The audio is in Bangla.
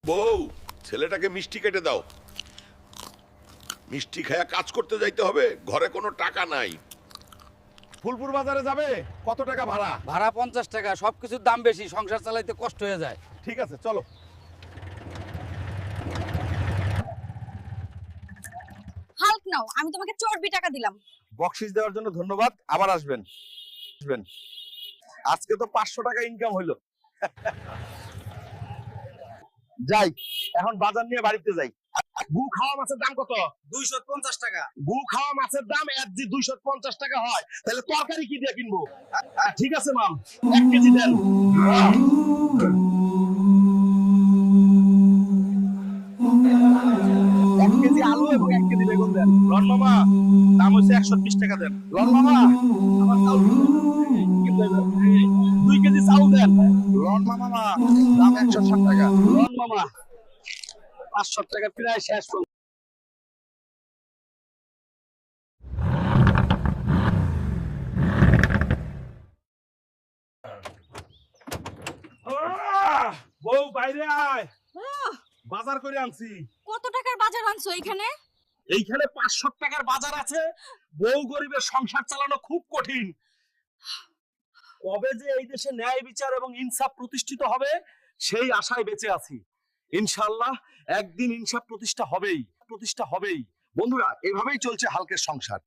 বউ, ছেলেটাকে মিষ্টি কেটে দাও। মিষ্টি খায়া কাজ করতে যাইতে হবে, ঘরে কোনো টাকা নাই। ফুলপুর বাজারে যাবে, কত টাকা ভাড়া? ভাড়া 50 টাকা। সবকিছুর দাম বেশি, সংসার চালাইতে কষ্ট হয়ে যায়। ঠিক আছে, চলো। হাল্ক নাও, আমি তোমাকে চর্বি টাকা দিলাম। বকশিস দেওয়ার জন্য ধন্যবাদ, আবার আসবেন। আজকে তো 500 টাকা ইনকাম হইলো। যাই, এখন বাজার নিয়ে বাড়িতে যাই। গু খাওয়া মাছের দাম কত? 250 টাকা। গু খাওয়া মাছের দাম যদি 250 টাকা হয়, তাহলে তরকারি কি দিয়ে কিনবো? ঠিক আছে মাম, 1 কেজি দেন। 1 কেজি আলু এবং 1 কেজি বেগুন দেন। লন মামা, দাম হচ্ছে 120 টাকা দেন। লন মামা, আমার চাউল 2 কেজি চাউল দেন। লন মামা, দাম 160 টাকা। লন মামা, 500 টাকা প্রায় শেষ। বউ বাইরে আয়, বাজার করে আনছি। কত টাকার বাজার আনছো এখানে? এইখানে 500 টাকার বাজার আছে। বউ গরিবের সংসার চালানো খুব কঠিন। কবে যে এই দেশে ন্যায় বিচার এবং ইনসাফ প্রতিষ্ঠিত হবে, সেই আশায় বেঁচে আছি। ইনশাআল্লাহ একদিন ইনসাফ প্রতিষ্ঠা হবেই। বন্ধুরা, এভাবেই চলছে হালকের সংসার।